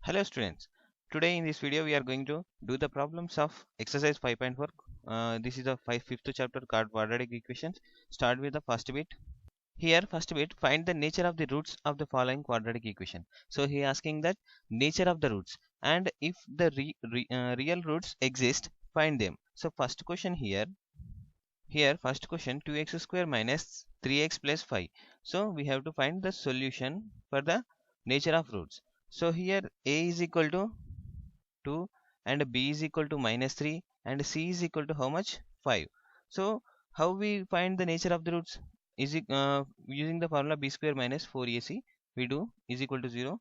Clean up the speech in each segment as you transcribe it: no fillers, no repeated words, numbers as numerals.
Hello students, today in this video we are going to do the problems of exercise 5.4. This is the fifth chapter called quadratic equations. Start with the first bit. Here first bit, find the nature of the roots of the following quadratic equation. So he asking that nature of the roots, and if the real roots exist, find them. So first question here first question, 2x square minus 3x plus 5. So we have to find the solution for the nature of roots. So here a is equal to 2 and b is equal to minus 3 and c is equal to how much? 5. So how we find the nature of the roots? Is it using the formula b square minus 4ac, we do is equal to 0.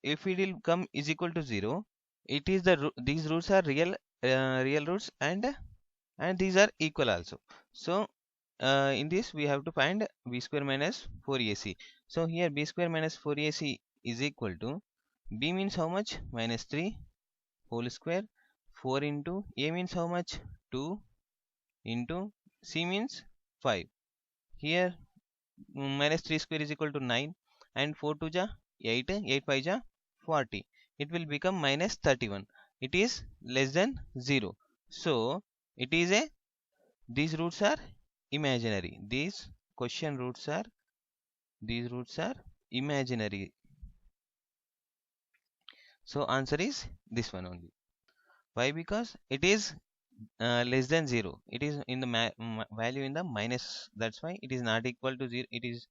If it will come is equal to 0, it is these roots are real roots, and these are equal also. So in this we have to find b square minus 4ac. So here b square minus 4ac is equal to, b means how much? Minus 3 whole square, 4 into a means how much? 2 into c means 5. Here minus 3 square is equal to 9 and 4 to ja 8, 8 5 ja 40. It will become minus 31. It is less than 0. So it is a, these roots are imaginary. These roots are imaginary. So answer is this one only. Why? Because it is less than 0. It is in the value in the minus. That's why it is not equal to 0. It is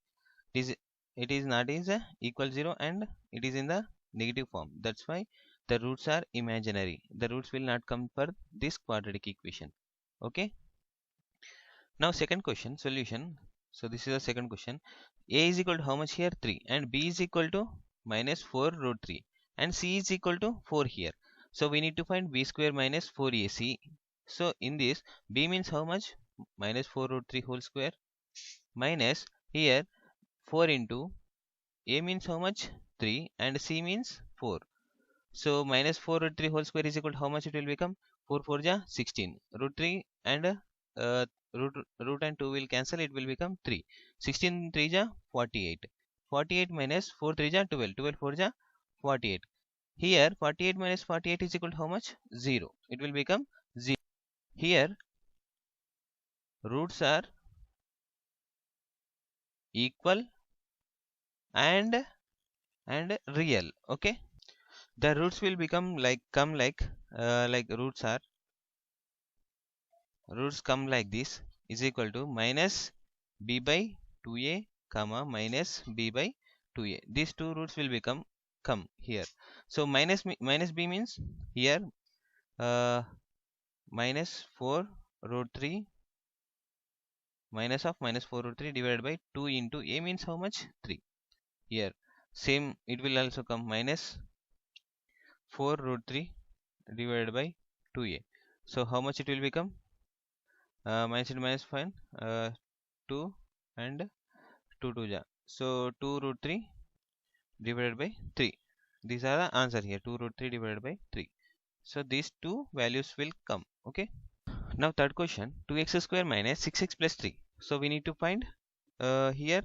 it is not is equal 0, and it is in the negative form. That's why the roots are imaginary. The roots will not come for this quadratic equation. Okay. Now second question solution. So this is the second question. A is equal to how much here? 3, and b is equal to minus 4 root 3, and c is equal to 4 here. So we need to find b square minus 4ac. So in this, b means how much? Minus 4 root 3 whole square minus here 4 into a means how much? 3 and c means 4. So minus 4 root 3 whole square is equal to how much it will become? 4 4 ja 16. Root 3 and root and 2 will cancel. It will become 3. 16 3 ja 48. 48 minus 4 3 ja 12. 12 4 ja 48. Here 48 minus 48 is equal to how much? 0. It will become 0. Here roots are equal and real. Okay. The roots will become like roots come like this is equal to minus b by 2a comma minus b by 2a. These two roots will become come here. So minus b means here uh, minus 4 root 3 minus of minus 4 root 3 divided by 2 into a means how much? 3. Here same it will also come minus 4 root 3 divided by 2a. So how much it will become? Minus into minus fine, 2 and 2 2 ja. So 2 root 3 divided by 3. These are the answer here, 2 root 3 divided by 3. So these two values will come. Okay. Now third question, 2x square minus 6x plus 3. So we need to find here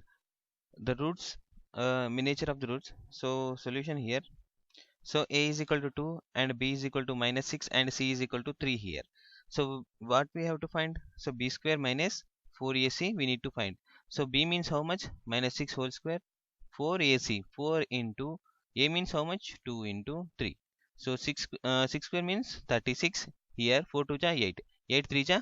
the roots, miniature of the roots. So solution here. So a is equal to 2 and b is equal to minus 6 and c is equal to 3 here. So what we have to find? So b square minus 4ac we need to find. So b means how much? Minus 6 whole square, 4ac, 4 into a means how much? 2 into 3. So 6 square means 36. Here 4 2 ja 8, 8 3 ja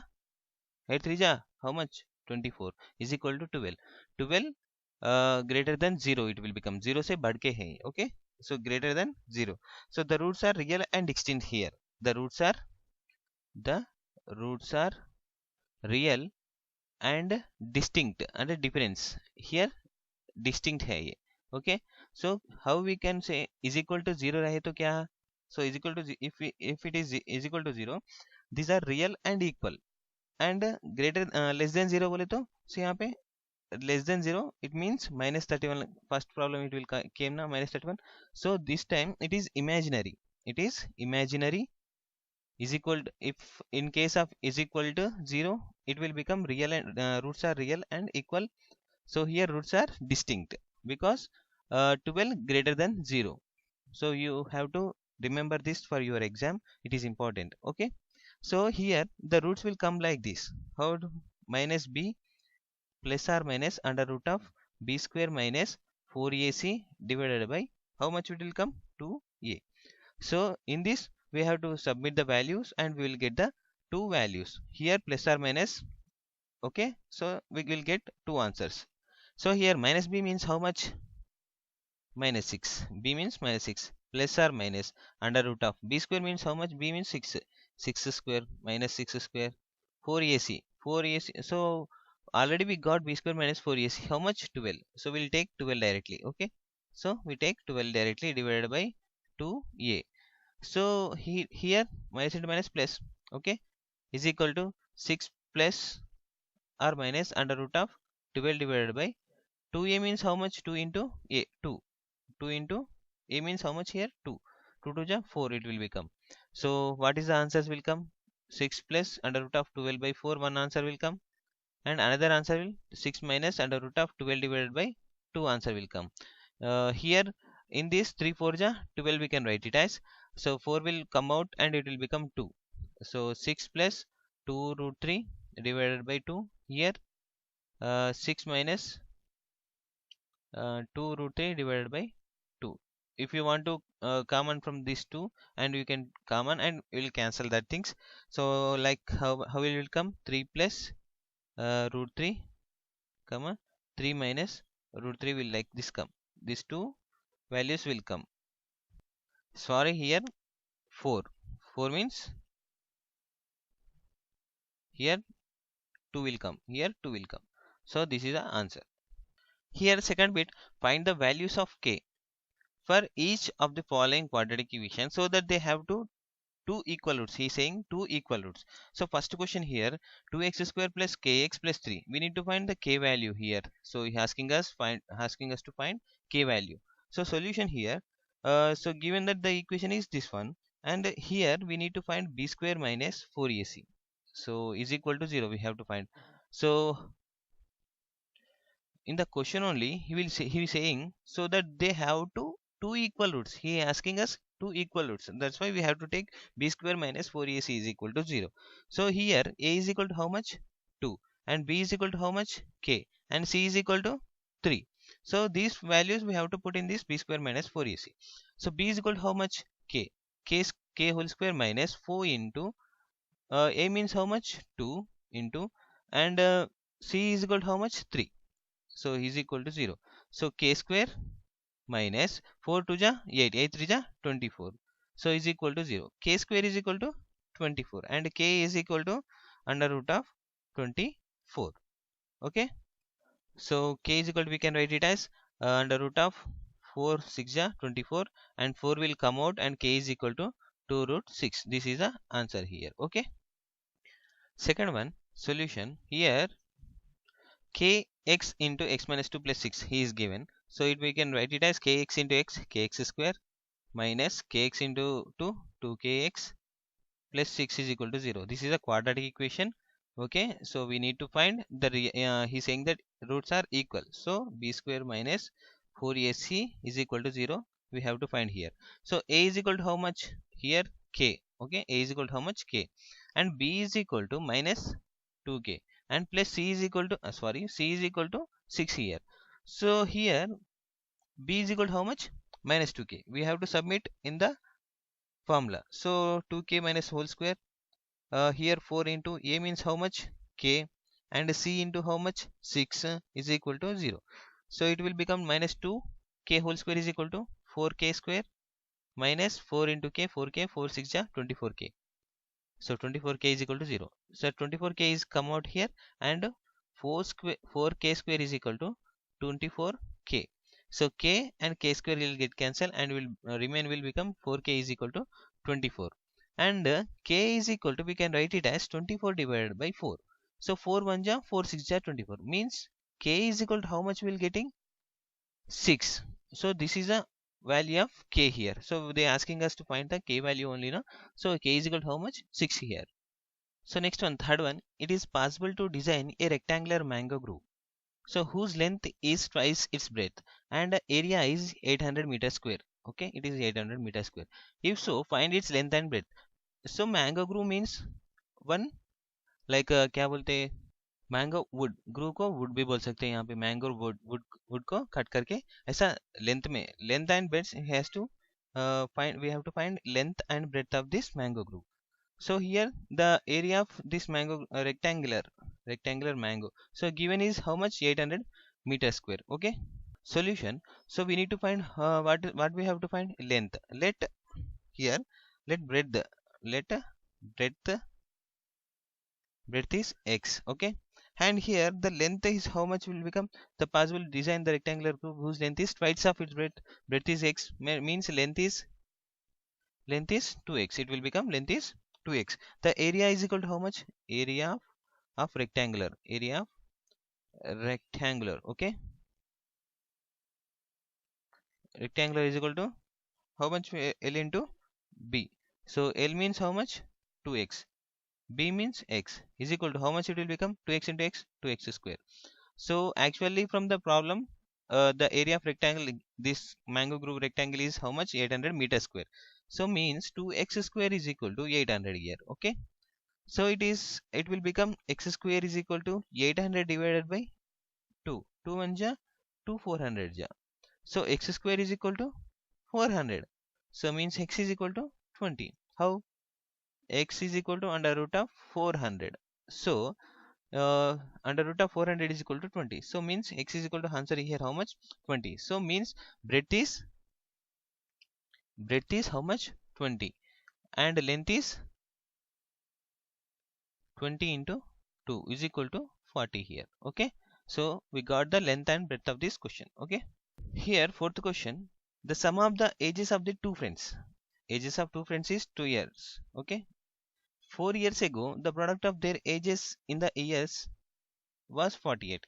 8 3 ja how much? 24 is equal to 12. 12 greater than 0 it will become. 0 से बढ़ के है. Okay. So greater than 0. So the roots are real and distinct here. The roots are real and distinct, and a difference here distinct है ये. Okay. So how we can say is equal to 0 रहे तो क्या? So is equal to if it is equal to 0, these are real and equal, and greater less than 0 बोले तो, so यहाँ पे less than 0 it means minus 31. First problem it will came now minus 31. So this time it is imaginary. It is imaginary is equal to, if in case of is equal to 0, it will become real, and roots are real and equal. So here roots are distinct because 12 greater than 0. So you have to Remember this for your exam, it is important. Okay, so here the roots will come like this. How minus b plus or minus under root of b square minus 4ac divided by how much it will come 2a. So in this we have to submit the values and we will get the two values here plus or minus. Okay, so we will get two answers. So here minus b means how much? Minus 6. B means minus 6 plus or minus under root of b square means how much? B means 6. 6 square minus 6 square 4ac 4ac. So already we got b square minus 4ac, how much? 12. So we'll take 12 directly. Okay, so we take 12 directly divided by 2a. So here minus into minus plus, okay, is equal to 6 plus or minus under root of 12 divided by 2a means how much? 2 into a 2. 2 into a means how much here? 2. 2 to the 4 it will become. So what is the answers will come? 6 plus under root of 12 by 4, one answer will come, and another answer will 6 minus under root of 12 divided by 2 answer will come. Here in this 3 4 ja 12 we can write it as, so 4 will come out and it will become 2. So 6 plus 2 root 3 divided by 2. Here 6 minus 2 root 3 divided by 2. If you want to common from these two, and you can common and we will cancel that things. So like how it will come? 3 plus root 3 comma 3 minus root 3 will like this come. These two values will come. Sorry, here 4. 4 means here 2 will come. Here 2 will come. So this is the answer. Here second bit, find the values of k for each of the following quadratic equations so that they have two equal roots. He is saying two equal roots. So first question here, 2x square plus kx plus 3. We need to find the k value here. So he asking us to find k value. So solution here. So given that the equation is this one, and here we need to find b square minus 4ac. So is equal to 0. We have to find. So in the question only he is saying so that they have two equal roots. He is asking us two equal roots. That's why we have to take b square minus 4ac is equal to 0. So here a is equal to how much? 2, and b is equal to how much? K, and c is equal to 3. So these values we have to put in this b square minus 4ac. So b is equal to how much? K. K whole square minus 4 into a means how much? 2 into, and c is equal to how much? 3. So is equal to 0. So k square minus 4 to ja 8, 8 3 ja 24. So is equal to 0. K square is equal to 24 and k is equal to under root of 24. Okay. So k is equal to, we can write it as under root of 4 6 ja 24, and 4 will come out and k is equal to 2 root 6. This is the answer here. Okay. Second one, solution here, kx into x minus 2 plus 6 he is given. So we can write it as kx into x, kx square minus kx into 2, 2kx plus 6 is equal to 0. This is a quadratic equation. Okay, so we need to find the he's saying that roots are equal. So b square minus 4ac is equal to 0. We have to find here. So a is equal to how much? Here k. Okay, a is equal to how much? K, and b is equal to minus 2k, and plus c is equal to c is equal to 6 here. So here b is equal to how much? Minus 2k. We have to submit in the formula. So 2k minus whole square, here 4 into a means how much? K, and c into how much? 6 is equal to 0. So it will become minus 2 k whole square is equal to 4k square minus 4 into k, 4k, 4 6 ja 24k. So 24k is equal to 0. So 24k is come out here, and 4k square is equal to 24k. So k and k square will get cancelled and will remain will become 4k is equal to 24. And k is equal to, we can write it as 24 divided by 4. So 4 1 ja 4 6 ja 24 means k is equal to how much we will getting? 6. So this is a value of k here. So they are asking us to find the k value only now. So k is equal to how much? 6 here. So next one, third one, it is possible to design a rectangular mango grove, so whose length is twice its breadth and area is 800 meters square. Okay, it is 800 meter square. If so, find its length and breadth. So mango groove means one, like क्या बोलते हैं, mango would ग्रू को would भी बोल सकते हैं यहाँ पे, मैंगो वुड वुड वुड को कट करके ऐसा लेंथ में, length and breadth has to find, we have to find length and breadth of this mango group. So here the area of this mango rectangular mango, so given is how much, 800 meter square. Okay, solution. So we need to find what we have to find, length. Let here, let breadth breadth is x. Okay, and here the length is how much will become, the possible design the rectangular group whose length is twice of its breadth is x, means length is 2x, it will become length is 2x. The area is equal to how much, area of rectangular. Okay, rectangular is equal to how much, L into B. So L means how much, 2x, B means x, is equal to how much, it will become 2x into x, 2x square. So actually from the problem, the area of rectangle, this mango groove rectangle is how much, 800 meter square. So means 2x square is equal to 800 here. Okay, so it will become x square is equal to 800 divided by 2. 2 1 ja 2, 400 ja. So x square is equal to 400. So means x is equal to 20. How? X is equal to under root of 400. So under root of 400 is equal to 20. So means x is equal to, answer here how much, 20. So means breadth is how much, 20, and length is 20 into 2 is equal to 40 here. Okay, so we got the length and breadth of this question. Okay, here fourth question, the sum of the ages of the two friends. Ages of two friends is 2 years. Okay, 4 years ago the product of their ages in the years was 48.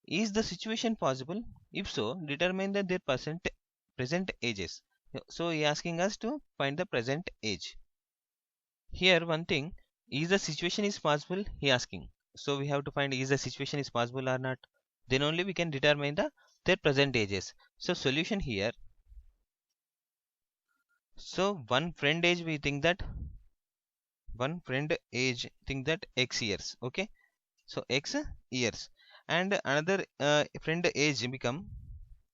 Is the situation possible? If so, determine their present ages. So he asking us to find the present age. Here one thing, is the situation is possible, he asking. So we have to find is the situation is possible or not. Then only we can determine their present ages. So solution here. So one friend age we think that x years. Okay, so x years, and another friend age become,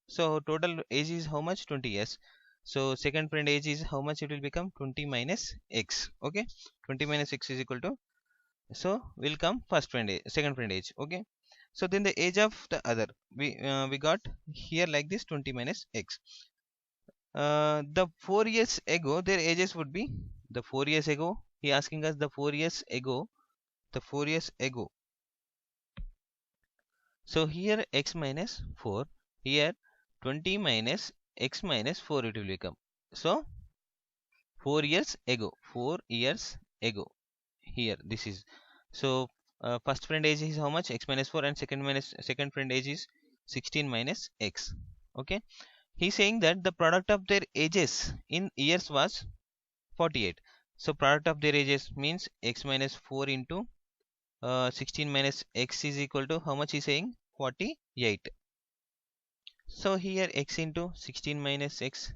so total age is how much, 20 years. So second friend age is how much, it will become 20 minus x. Okay, 20 minus x is equal to, so will come first friend age, second friend age. Okay, so then the age of the other, we got here like this, 20 minus x. The 4 years ago their ages would be, the 4 years ago he asking us, the 4 years ago, the 4 years ago. So here x minus 4, here 20 minus x minus 4 it will become. So 4 years ago, 4 years ago, here this is. So first friend age is how much, x minus 4, and second friend age is 16 minus x. Okay, he's saying that the product of their ages in years was 48. So product of their ages means x minus 4 into 16 minus x is equal to how much, he's saying 48. So here x into 16 minus x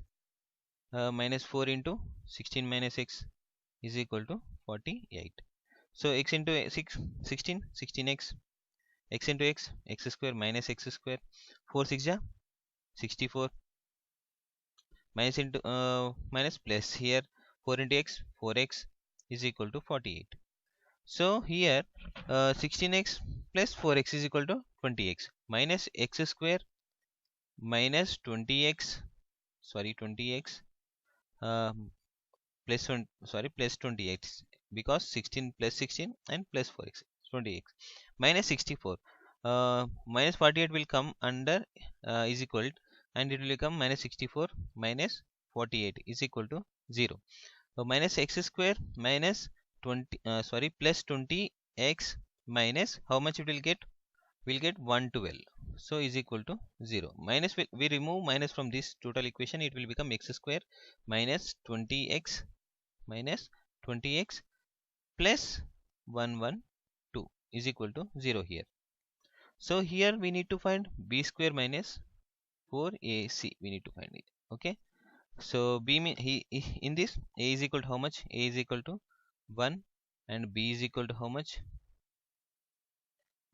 minus 4 into 16 minus x is equal to 48. So x into 6, 16, 16x, x into x, x square minus x square, 4 6 ja 64, minus into minus plus here 4 into x, 4x is equal to 48. So here 16x plus 4x is equal to 20x, minus x square minus 20x, sorry 20x, plus 1, sorry plus 28, because 16 plus 16 and plus 4x, 20x, minus 64, minus 48 will come under is equal, and it will become minus 64 minus 48 is equal to 0. So minus x square minus 20, sorry plus 20x minus how much it will get, we'll get 112, so is equal to 0. Minus, we remove minus from this total equation, it will become x square minus 20x minus 20x plus 112 is equal to 0 here. So here we need to find b square minus 4ac, we need to find it. Okay, So in this a is equal to how much? A is equal to 1 and b is equal to how much?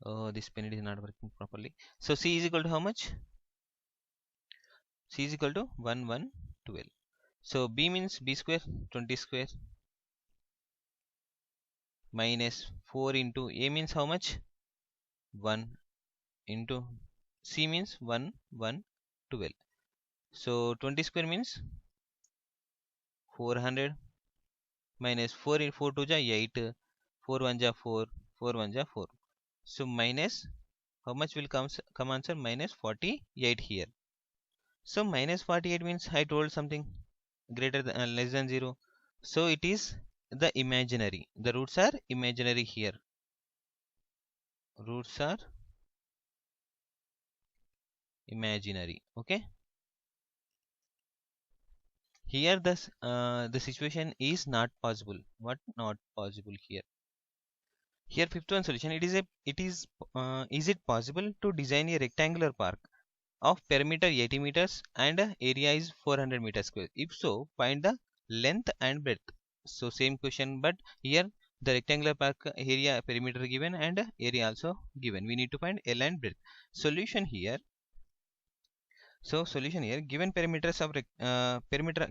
Oh, this pen is not working properly. So c is equal to how much? C is equal to 1 1 12. So b means b square 20 square minus 4 into a means how much? 1 into c means 1 1 12. So 20 square means 400 minus 4 in 4 to ja 8, 4 1 ja 4, 4 1 ja 4. So minus how much will come answer? Minus 48 here. So minus 48 means I told something greater than less than 0. So it is the imaginary. The roots are imaginary here. Roots are imaginary. Okay. Here the situation is not possible. What not possible here? Here fifth one solution. Is it possible to design a rectangular park of perimeter 80 meters and area is 400 meters square? If so, find the length and breadth. So same question, but here the rectangular park area perimeter given and area also given. We need to find L and breadth. Solution here. So solution here, given perimeters of perimeter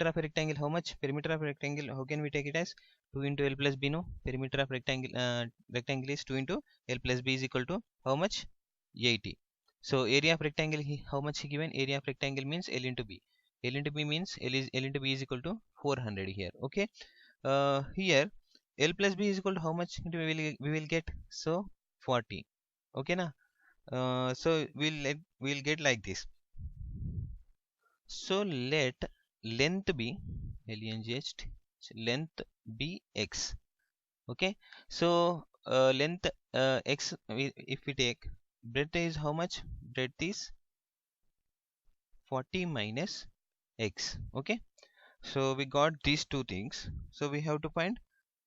of a rectangle, how much perimeter of a rectangle? How can we take it as 2 into L plus B? No, perimeter of rectangle is 2 into L plus B is equal to how much? 80. So area of rectangle, how much given? Area of rectangle means L into B. L into B means L into B is equal to 400 here. Okay. Here L plus B is equal to how much we will get? So 40. Okay na. So we'll get like this. So let length be length length be x. Okay. So length x, if we take breadth is how much? Breadth is 40 minus x. Okay. So we got these two things. So we have to find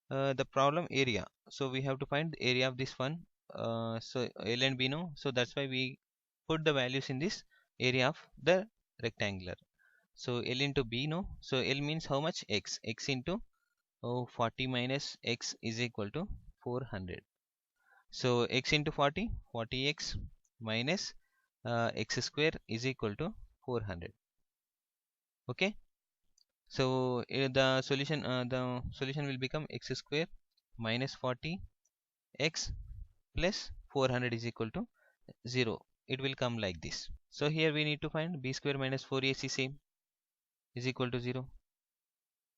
the problem area. So we have to find the area of this one. So L and B no. So that's why we put the values in this area of the rectangular. So L into B no. So L means how much? X. X into 40 minus x is equal to 400. So x into 40, 40x minus x square is equal to 400. Okay. So the solution will become x square minus 40 x plus 400 is equal to 0. It will come like this. So here we need to find b square minus 4ac same is equal to 0.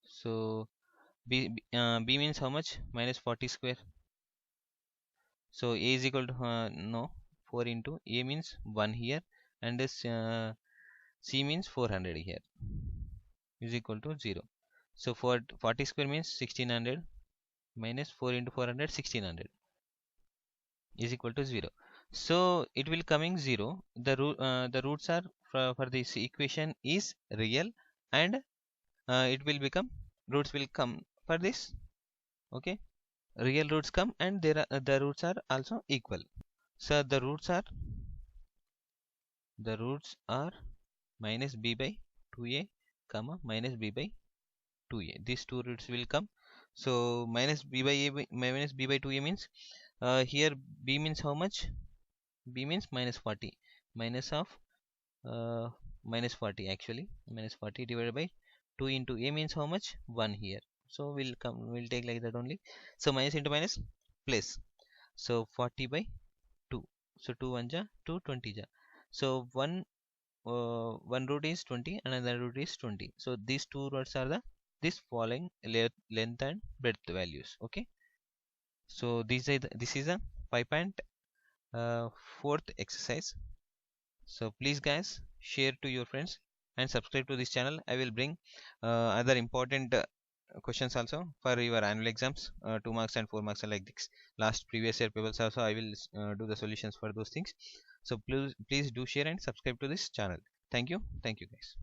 So b means how much? Minus 40 square. So a is equal to no, 4 into a means 1 here, and this c means 400 here is equal to 0. So for 40 square means 1600 minus 4 into 400 1600 is equal to 0. So it will coming 0. The roots are for this equation is real, and it will become roots will come for this. Okay, real roots come and there are the roots are also equal. So the roots are minus b by 2a comma minus b by 2a. These two roots will come. So minus b by minus b by 2a means here b means how much? B means minus 40, minus of uh, minus 40 actually, minus 40 divided by 2 into a means how much? 1 here. So we'll take like that only. So minus into minus plus. So 40 by 2. So 2 1 ja 2 20 ja. So one root is 20, another root is 20. So these two roots are the this following length and breadth values. Okay. So this is a 5.4th exercise. So please guys share to your friends and subscribe to this channel. I will bring other important questions also for your annual exams, 2 marks and 4 marks are like this. Last previous year papers also I will do the solutions for those things. So please do share and subscribe to this channel. Thank you guys.